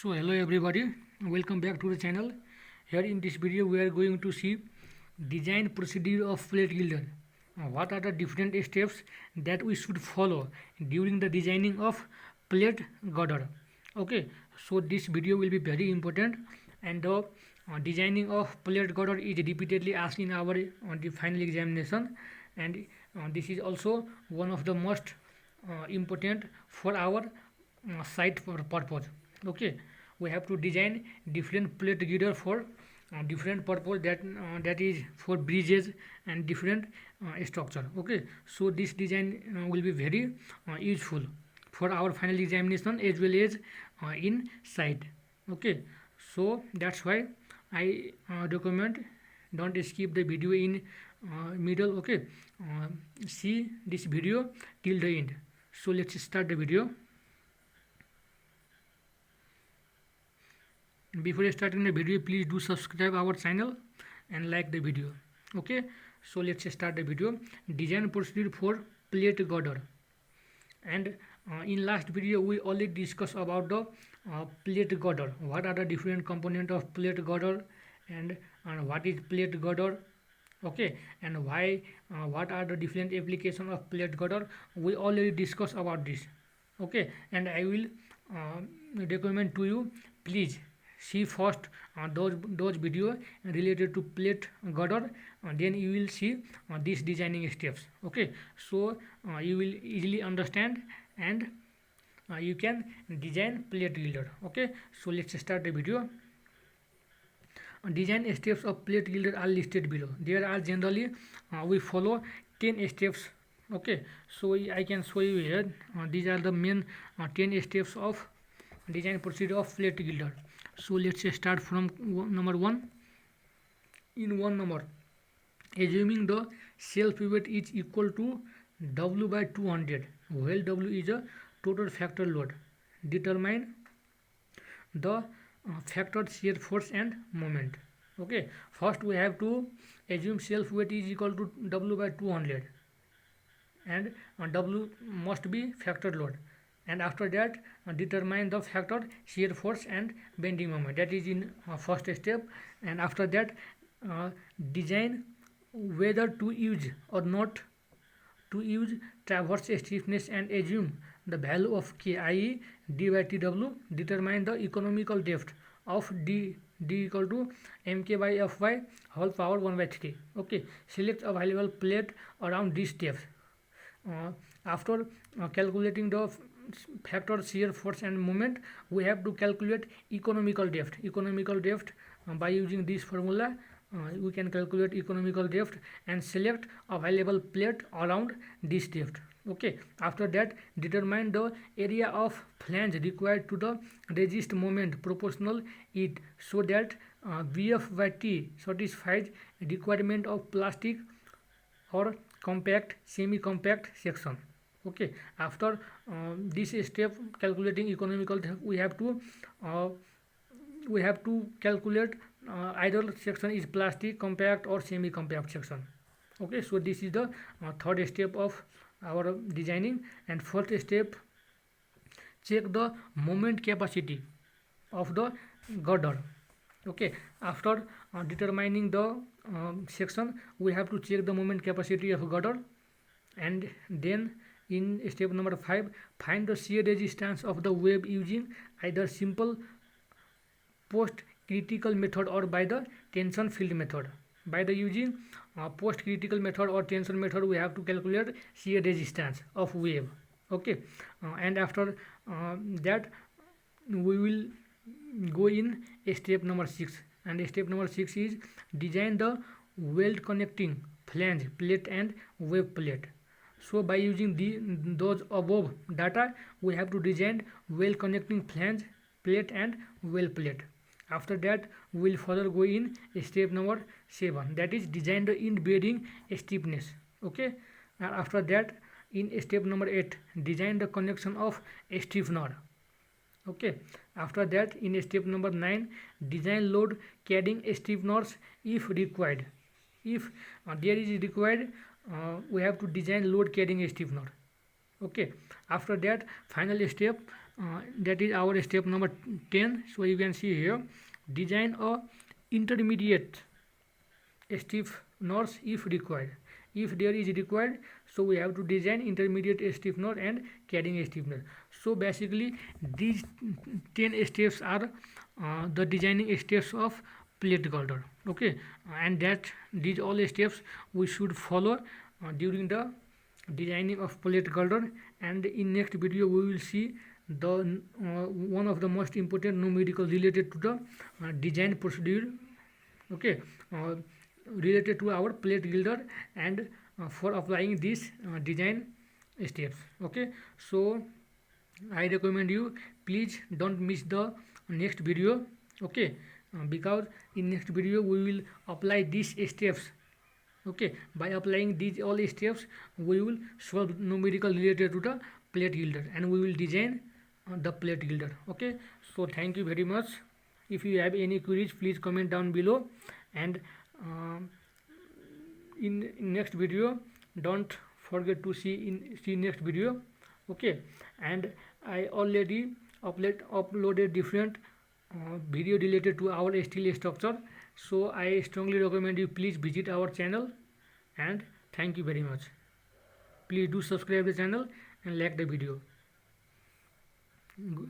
So hello everybody, welcome back to the channel. Here in this video we are going to see design procedure of plate gilder. What are the different steps that we should follow during the designing of plate girder? Okay, so this video will be very important, and the designing of plate girder is repeatedly asked in our the final examination, and this is also one of the most important for our site purpose. Okay, we have to design different plate girder for different purpose, that is for bridges and different structure. Okay, so this design will be very useful for our final examination as well as in site. Okay, so that's why I recommend don't skip the video in middle. Okay, see this video till the end. So let's start the video. Before starting the video, please do subscribe our channel and like the video. Okay, so let's start the video. Design procedure for plate girder. And in last video we already discussed about the plate girder. What are the different components of plate girder, and what is plate girder? Okay, and why what are the different application of plate girder? We already discussed about this. Okay, and I will recommend to you, please see first those video related to plate girder, then you will see these designing steps. Okay, so you will easily understand, and you can design plate girder. Okay, so let's start the video. Design steps of plate girder are listed below. There are generally we follow 10 steps. Okay, so I can show you here. These are the main 10 steps of design procedure of plate girder. So let's start from number 1. In 1 number, assuming the self weight is equal to W by 200, where W is a total factor load, determine the factor shear force and moment. Okay, first we have to assume self weight is equal to W by 200, and W must be factor load, and after that determine the factor shear force and bending moment. That is in first step. And after that design whether to use or not to use traverse stiffness, and assume the value of K, i.e. d by tw. Determine the economical depth of d equal to mk by fy whole power 1 by 3. Okay, select available plate around this depth. After calculating the factor shear force and moment, we have to calculate economical depth. By using this formula we can calculate economical depth and select available plate around this depth. Okay, after that determine the area of flange required to the resist moment proportional it, so that Bf by T satisfies requirement of plastic or compact, semi-compact section. Okay, after this step calculating economical depth, we have to calculate either section is plastic, compact or semi-compact section. Okay, so this is the third step of our designing. And fourth step, check the moment capacity of the girder. Okay, after determining the section, we have to check the moment capacity of girder. And then in step number 5, find the shear resistance of the web using either simple post critical method or by the tension field method. By the using post critical method or tension method, we have to calculate shear resistance of web. Okay, and after that we will go in step number 6, and step number 6 is design the weld connecting flange plate and web plate. So by using those above data, we have to design weld connecting flange plate and weld plate. After that we will further go in step number 7, that is design the end bearing stiffness. Okay, and after that in step number 8, design the connection of stiffener. Okay, after that in step number 9, design load carrying stiffeners if required. If there is required, we have to design load carrying stiffener. Okay, after that final step, that is our step number 10. So you can see here, design a intermediate stiffeners if required. If there is required, so we have to design intermediate stiffener and carrying stiffener. So basically these 10 steps are the designing steps of plate girder. Okay, and that these all steps we should follow during the designing of plate girder. And in next video we will see the one of the most important numerical related to the design procedure. Okay, related to our plate girder and for applying these design steps. Okay, so I recommend you, please don't miss the next video. Okay, because in next video we will apply these steps. Okay, by applying these all steps we will solve numerical related to the plate girder and we will design the plate girder. Okay, so thank you very much. If you have any queries, please comment down below, and in next video don't forget to see next video. Okay, and I already uploaded different video related to our steel structure, so I strongly recommend you please visit our channel, and thank you very much. Please do subscribe the channel and like the video. Good.